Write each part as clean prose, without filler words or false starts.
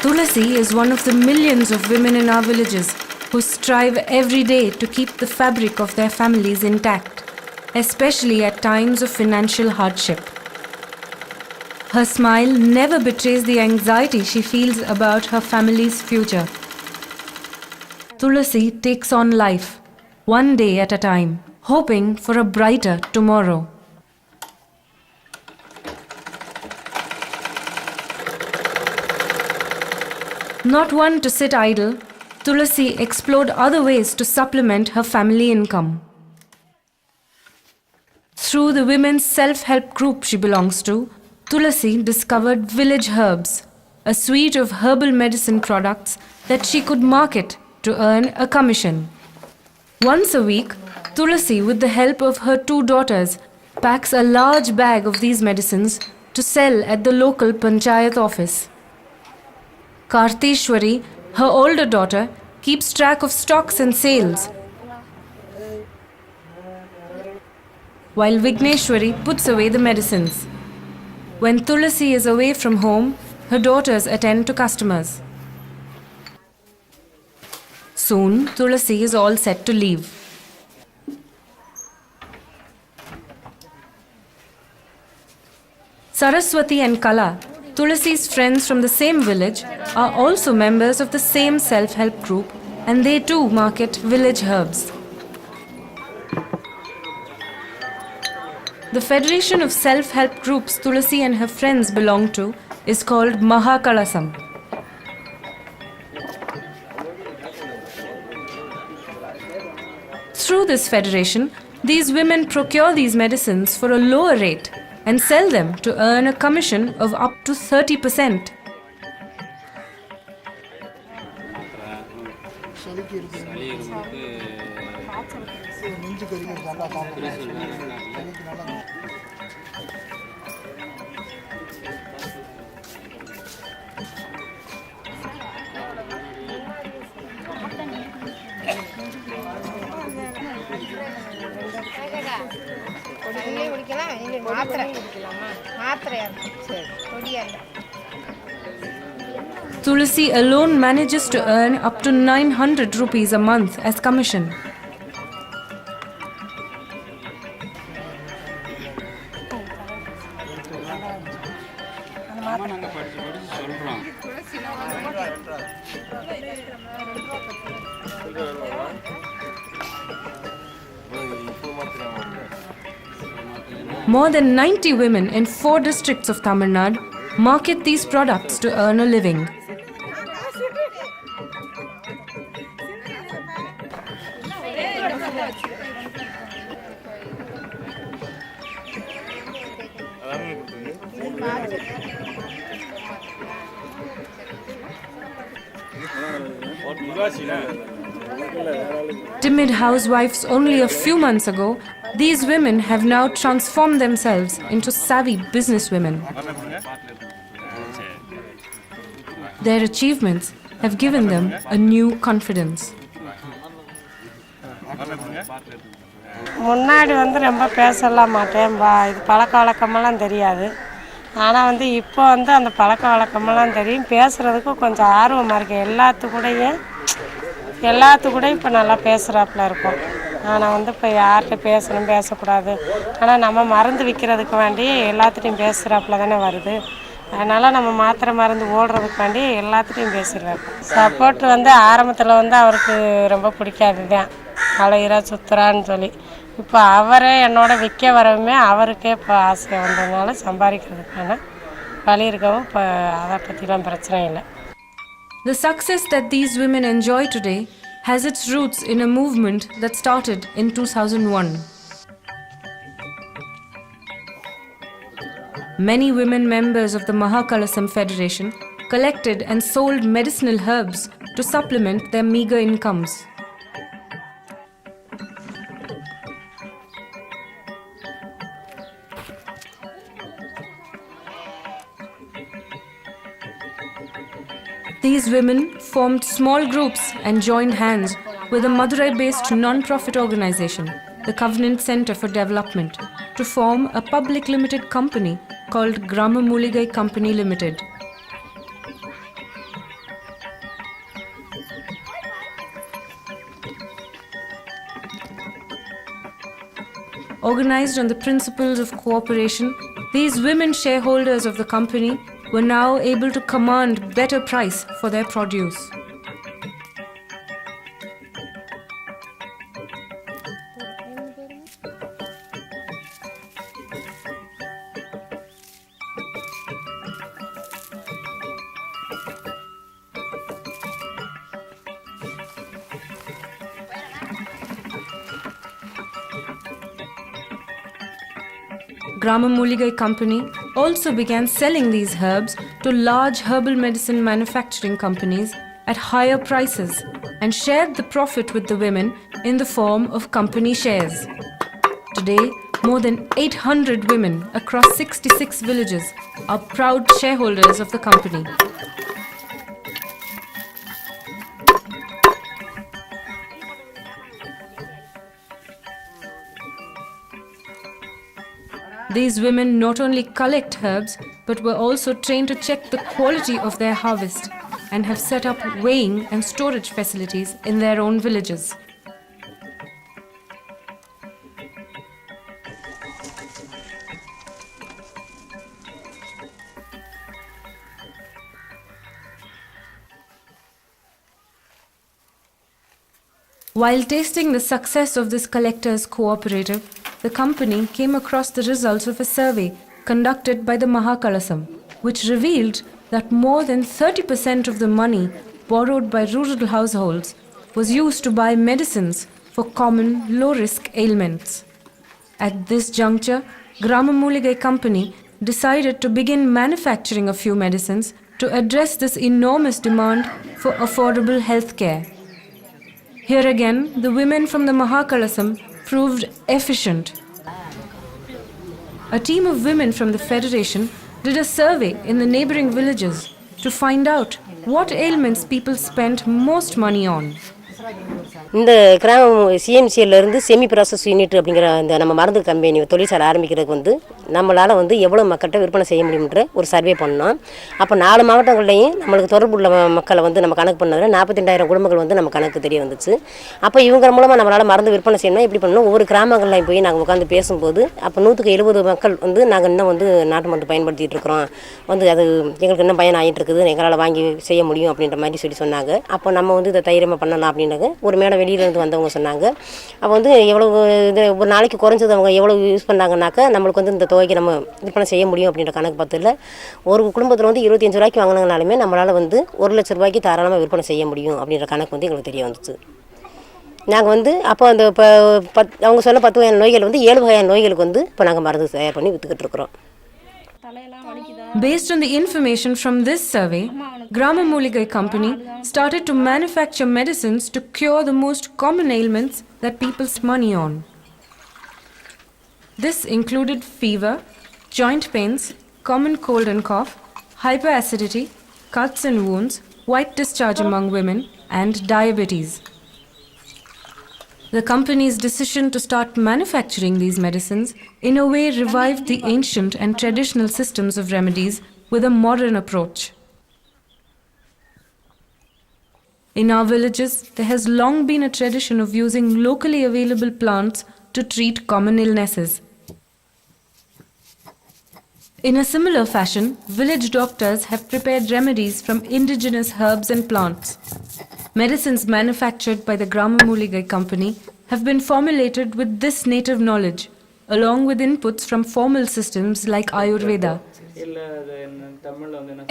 Tulasi is one of the millions of women in our villages who strive every day to keep the fabric of their families intact, especially at times of financial hardship. Her smile never betrays the anxiety she feels about her family's future. Tulasi takes on life, one day at a time, hoping for a brighter tomorrow. Not one to sit idle, Tulasi explored other ways to supplement her family income. Through the women's self-help group she belongs to, Tulasi discovered Village Herbs, a suite of herbal medicine products that she could market to earn a commission. Once a week, Tulasi, with the help of her 2 daughters, packs a large bag of these medicines to sell at the local panchayat office. Kartishwari, her older daughter, keeps track of stocks and sales, while Vigneshwari puts away the medicines. When Tulasi is away from home, her daughters attend to customers. Soon, Tulasi is all set to leave. Saraswati and Kala, Tulasi's friends from the same village, are also members of the same self-help group, and they too market village herbs. The federation of self-help groups Tulasi and her friends belong to is called Mahakalasam. Through this federation, these women procure these medicines for a lower rate and sell them to earn a commission of up to 30%. Tulasi alone manages to earn up to 900 rupees a month as commission. More than 90 women in 4 districts of Tamil Nadu market these products to earn a living. Timid housewives only a few months ago, these women have now transformed themselves into savvy businesswomen. Their achievements have given them a new confidence. முன்னாடி ரொம்ப பேசலாம் மாட்டேன், இது பழக்க வழக்கமெல்லாம் தெரியாது. ஆனால் இப்போ அந்த பழக்க வழக்கமெல்லாம் தெரியும், பேசுகிறதுக்கு கொஞ்சம் ஆர்வமாக இருக்குது. எல்லாத்துக்கூடையும் இப்போ நல்லா பேசுகிறாப்புல இருக்கும். ஆனால் இப்போ யார்கிட்ட பேசணும் பேசக்கூடாது, ஆனால் நம்ம மருந்து விற்கிறதுக்கு வேண்டி எல்லாத்துட்டையும் பேசுகிறாப்புல தானே வருது. அதனால் நம்ம மாத்திரை மருந்து ஓடுறதுக்கு வேண்டி எல்லாத்துட்டையும் பேசிடுறாரு. சப்போர்ட் ஆரம்பத்தில் அவருக்கு ரொம்ப பிடிக்காது தான், அழகிறா சுற்றுறான்னு சொல்லி. இப்போ அவரே என்னோட விற்க வரவுமே அவருக்கே இப்போ ஆசை வந்ததுனால சம்பாதிக்கிறதுக்கான வழி இருக்கவும் இப்போ அதை பற்றிலாம் பிரச்சனை இல்லை. The success that these women enjoy today has its roots in a movement that started in 2001. Many women members of the Mahakalasam Federation collected and sold medicinal herbs to supplement their meager incomes. These women formed small groups and joined hands with a Madurai-based non-profit organization, the Covenant Center for Development, to form a public limited company called Grama Muligai Company Limited. organized on the principles of cooperation, these women shareholders of the company were now able to command better price for their produce. Gramamuligai company also began selling these herbs to large herbal medicine manufacturing companies at higher prices and shared the profit with the women in the form of company shares. Today, more than 800 women across 66 villages are proud shareholders of the company. These women not only collect herbs but were also trained to check the quality of their harvest and have set up weighing and storage facilities in their own villages. While tasting the success of this collectors' cooperative, the company came across the results of a survey conducted by the Mahakalasam, which revealed that more than 30% of the money borrowed by rural households was used to buy medicines for common low-risk ailments. At this juncture, Gramamuligai company decided to begin manufacturing a few medicines to address this enormous demand for affordable health care. Here again, the women from the Mahakalasam proved efficient. A team of women from the Federation did a survey in the neighboring villages to find out what ailments people spent most money on. இந்த கிராமம் சிஎம்சியிலேருந்து semi process unit அப்படிங்கிற இந்த நம்ம மருந்து company தொழிற்சாலை ஆரம்பிக்கிறதுக்கு வந்து நம்மளால் வந்து எவ்வளோ மக்கள்கிட்ட விற்பனை செய்ய முடியும்ன்ற ஒரு சர்வே பண்ணோம். அப்போ 4 மாவட்டங்கள்லையும் நம்மளுக்கு தொடர்புள்ள மக்களை வந்து நம்ம கணக்கு பண்ணதில் 42,000 குடும்பங்கள் வந்து நம்ம கணக்கு தெரிய வந்துச்சு. அப்போ இவங்க மூலமாக நம்மளால் மருந்து விற்பனை செய்யணும் எப்படி பண்ணணும், ஒவ்வொரு கிராமங்கள்லையும் போய் நாங்கள் உட்காந்து பேசும்போது அப்போ 170 மக்கள் வந்து நாங்கள் இன்னும் வந்து நாட்டு மருந்து பயன்படுத்திகிட்டு இருக்கிறோம், வந்து அது எங்களுக்கு இன்னும் பயன் ஆகிட்டு இருக்குது, எங்களால் வாங்கி செய்ய முடியும் அப்படின்ற மாதிரி சொன்னாங்க. அப்போ நம்ம வந்து இதை தைரியமாக பண்ணலாம் அப்படின்னாங்க. ஒரு மேடம் வெளியிலேருந்து வந்தவங்க சொன்னாங்க, அப்போ வந்து எவ்வளோ இது ஒரு நாளைக்கு குறைஞ்சது அவங்க எவ்வளோ யூஸ் பண்ணாங்கன்னாக்கா நம்மளுக்கு வந்து இந்த தொகைக்கு நம்ம விற்பனை செய்ய முடியும் அப்படின்ற கணக்கு பார்த்ததில் ஒரு குடும்பத்தில் வந்து 25 ரூபாய்க்கு வாங்கினாலுமே நம்மளால் வந்து 1 லட்ச ரூபாய்க்கு தாராளமாக விற்பனை செய்ய முடியும் அப்படின்ற கணக்கு வந்து எங்களுக்கு தெரிய வந்துச்சு. நாங்கள் வந்து அப்போ அந்த இப்போ அவங்க சொன்ன 10 வகையான நோய்கள் வந்து 7 வகையான நோய்களுக்கு வந்து இப்போ நாங்கள் மருந்து தயார் பண்ணி விற்றுக்கிட்டு இருக்கிறோம். Based on the information from this survey, Gramamuligai company started to manufacture medicines to cure the most common ailments that people spend money on. This included fever, joint pains, common cold and cough, hyperacidity, cuts and wounds, white discharge among women, and diabetes. The company's decision to start manufacturing these medicines in a way revived the ancient and traditional systems of remedies with a modern approach. In our villages, there has long been a tradition of using locally available plants to treat common illnesses. In a similar fashion, village doctors have prepared remedies from indigenous herbs and plants. Medicines manufactured by the Gramamuligai company have been formulated with this native knowledge, along with inputs from formal systems like Ayurveda.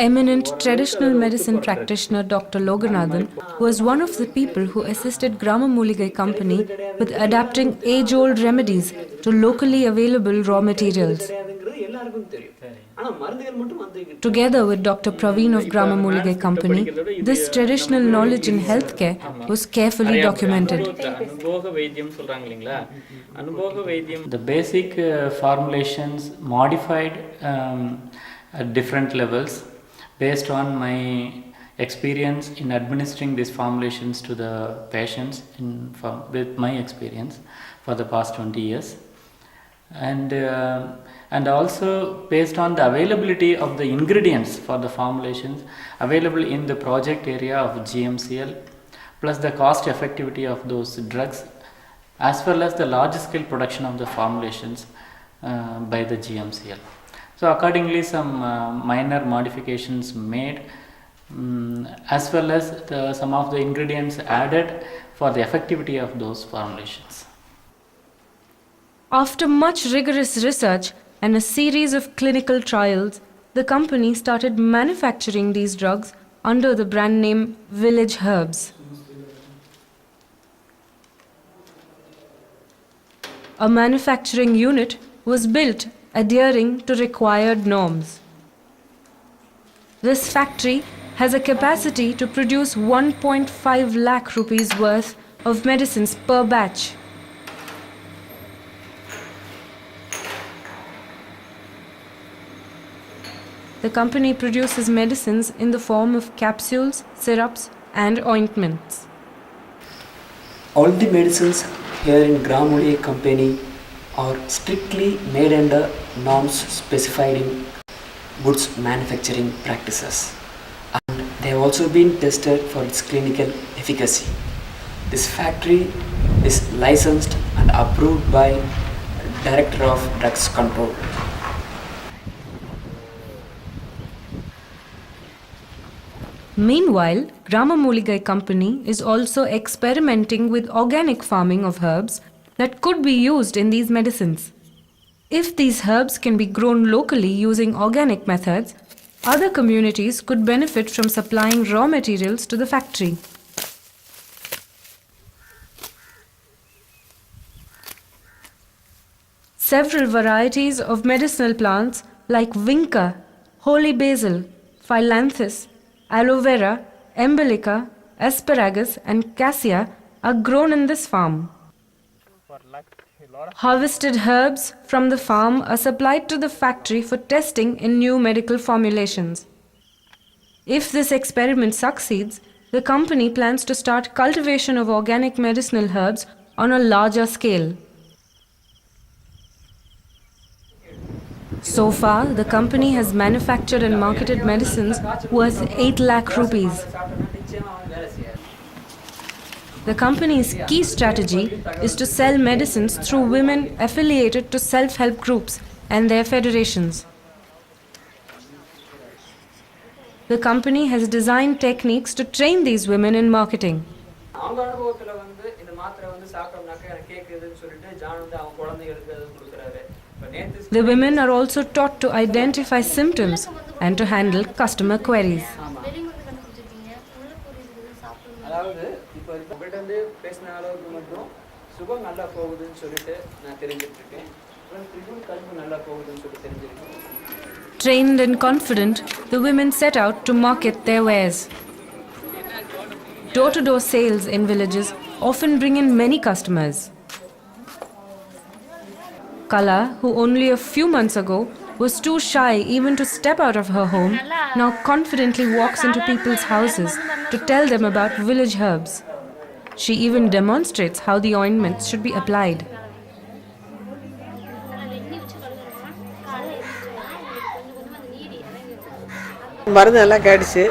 Eminent traditional medicine practitioner Dr. Loganathan was one of the people who assisted Gramamuligai company with adapting age-old remedies to locally available raw materials. Together with Dr. Praveen of Gramamuligai company, this traditional knowledge in healthcare was carefully documented. The basic formulations modified at different levels based on my experience in administering these formulations to the patients with my experience for the past 20 years. And also based on the availability of the ingredients for the formulations available in the project area of GMCL, plus the cost effectivity of those drugs as well as the large scale production of the formulations by the GMCL. So accordingly some minor modifications made, as well as some of the ingredients added for the effectivity of those formulations. After much rigorous research and a series of clinical trials, the company started manufacturing these drugs under the brand name Village Herbs. A manufacturing unit was built adhering to required norms. This factory has a capacity to produce 1.5 lakh rupees worth of medicines per batch. The company produces medicines in the form of capsules, syrups, and ointments. All the medicines here in Gramuli company are strictly made under norms specified in goods manufacturing practices, and they have also been tested for its clinical efficacy. This factory is licensed and approved by Director of Drugs Control. Meanwhile, Gramamuligai company is also experimenting with organic farming of herbs that could be used in these medicines. If these herbs can be grown locally using organic methods, other communities could benefit from supplying raw materials to the factory. Several varieties of medicinal plants like vinca, holy basil, phyllanthus, aloe vera, embolica, asparagus, and cassia are grown in this farm. Harvested herbs from the farm are supplied to the factory for testing in new medical formulations. If this experiment succeeds, the company plans to start cultivation of organic medicinal herbs on a larger scale. So far, the company has manufactured and marketed medicines worth 8 lakh rupees. The company's key strategy is to sell medicines through women affiliated to self-help groups and their federations. The company has designed techniques to train these women in marketing. The women are also taught to identify symptoms and to handle customer queries. Trained and confident, the women set out to market their wares. Door-to-door sales in villages often bring in many customers. Kala, who only a few months ago was too shy even to step out of her home, now confidently walks into people's houses to tell them about village herbs. She even demonstrates how the ointments should be applied. மருந்து நல்லா கேட்டுச்சு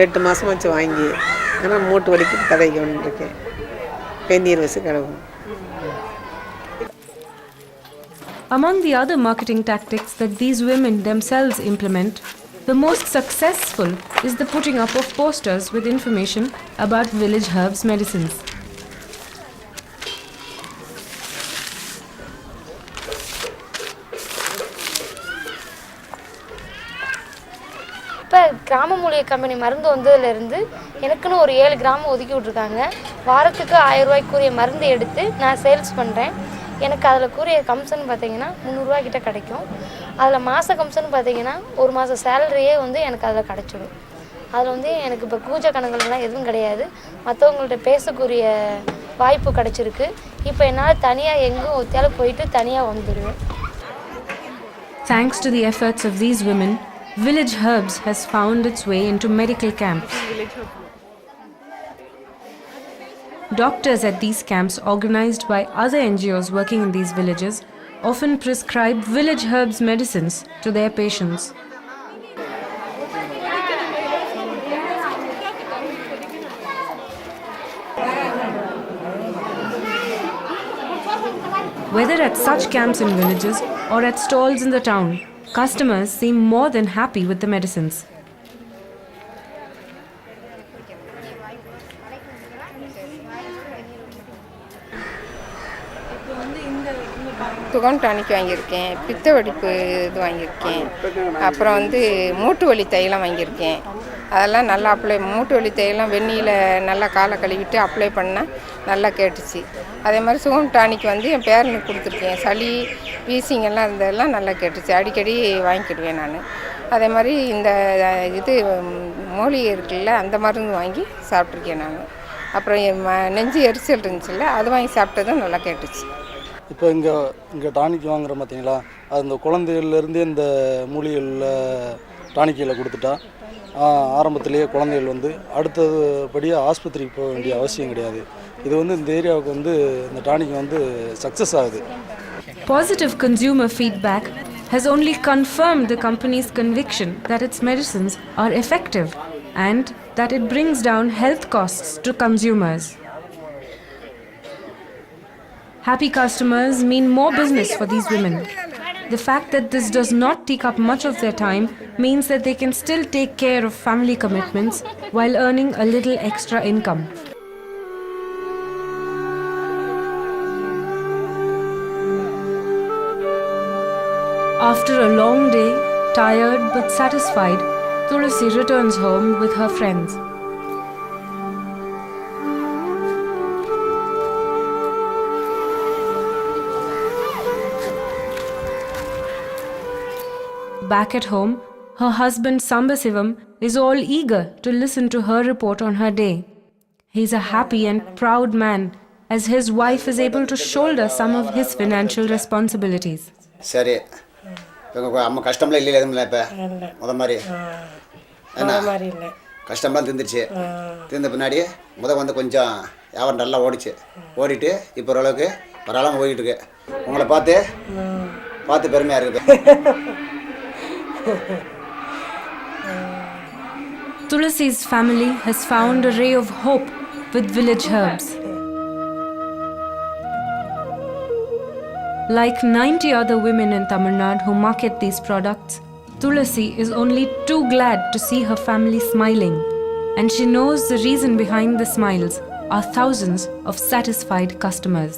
8 மாதம் வச்சு வாங்கி ஆனால் மூட்டு வலிக்கு கதைக்கு வந்துருக்கேன் பெண்ணீர் வச்சு கிடக்கும். Among the other marketing tactics that these women themselves implement, the most successful is the putting up of posters with information about village herbs medicines. இப்போ கிராம மூலிகை கம்பெனி மருந்து வந்ததுலேருந்து எனக்குன்னு ஒரு 7 கிராமம் ஒதுக்கி விட்ருக்காங்க. வாரத்துக்கு 1000 ரூபாய்க்குரிய மருந்து எடுத்து நான் சேல்ஸ் பண்ணுறேன். எனக்கு அதில் கூறிய கமிஷன் பார்த்தீங்கன்னா 300 ரூபா கிட்ட கிடைக்கும். அதில் மாத கமிஷன் பார்த்தீங்கன்னா ஒரு மாத சேலரியே வந்து எனக்கு அதில் கிடச்சிடும். அதில் வந்து எனக்கு இப்போ கூஜ கணக்குலாம் எதுவும் கிடையாது. மற்றவங்கள்ட்ட பேசக்கூடிய வாய்ப்பு கிடச்சிருக்கு. இப்போ என்னால் தனியாக எங்கும் ஒத்தியாலும் போயிட்டு தனியாக வந்துடுவேன். Thanks to the efforts of these women, Village Herbs has found its way into medical camps. Doctors at these camps, organized by other NGOs working in these villages, often prescribe village herbs medicines to their patients. Whether at such camps in villages or at stalls in the town, customers seem more than happy with the medicines. சுகம் tonic வாங்கியிருக்கேன், பித்த வெடிப்பு இது வாங்கியிருக்கேன், அப்புறம் வந்து மூட்டு வலி தைலம் வாங்கியிருக்கேன். அதெல்லாம் நல்லா மூட்டு வலி தைலம் வெந்நீரில் நல்லா காலை கழுவிட்டு அப்ளை பண்ணால் நல்லா கேட்டுச்சு. அதே மாதிரி சுகம் டானிக் வந்து என் பேரனுக்கு கொடுத்துருக்கேன். சளி வீசிங்கெல்லாம் இருந்ததெல்லாம் நல்லா கேட்டுச்சு. அடிக்கடி வாங்கிக்கிடுவேன் நான். அதே மாதிரி இந்த இது மூலிகை இருக்குல்ல, அந்த மருந்து வாங்கி சாப்பிட்ருக்கேன் நான். அப்புறம் நெஞ்சு எரிச்சல் இருந்துச்சுல்ல, அது வாங்கி சாப்பிட்டதும் நல்லா கேட்டுச்சு. இப்போ இங்கே டானிக் வாங்குகிறோம் பார்த்தீங்களா, அது இந்த குழந்தைகள்லேருந்தே இந்த மூலிகைகளில் டானிக்கையில் கொடுத்துட்டா ஆரம்பத்திலேயே குழந்தைகள் வந்து அடுத்தபடியாக ஆஸ்பத்திரிக்கு போக வேண்டிய அவசியம் கிடையாது. இது வந்து இந்த ஏரியாவுக்கு வந்து இந்த டானிக் வந்து சக்ஸஸ் ஆகுது. Positive consumer feedback has only confirmed the company's conviction that its medicines are effective and that it brings down health costs to consumers. Happy customers mean more business for these women. The fact that this does not take up much of their time means that they can still take care of family commitments while earning a little extra income. After a long day, tired but satisfied, Tulasi returns home with her friends. Back at home, her husband Sambasivam is all eager to listen to her report on her day. He's a happy and proud man as his wife is able to shoulder some of his financial responsibilities. சரி, இப்போ அம்மா கஷ்டம்லாம் இல்லை எதுவும் இல்லை. இப்போ மாதிரி இல்லை, கஷ்டம்லாம் தீர்ந்துருச்சு. தீர்ந்த பின்னாடி வந்து கொஞ்சம் வியாபாரம் நல்லா ஓடிட்டு இப்போ ஓரளவுக்கு பரவாயில்லாமல் ஓடிட்டு இருக்கு. உங்களை பார்த்து பெருமையாக இருக்குது. Tulasi's family has found a ray of hope with village herbs. Like 90 other women in Tamil Nadu who market these products, Tulasi is only too glad to see her family smiling, and she knows the reason behind the smiles are thousands of satisfied customers.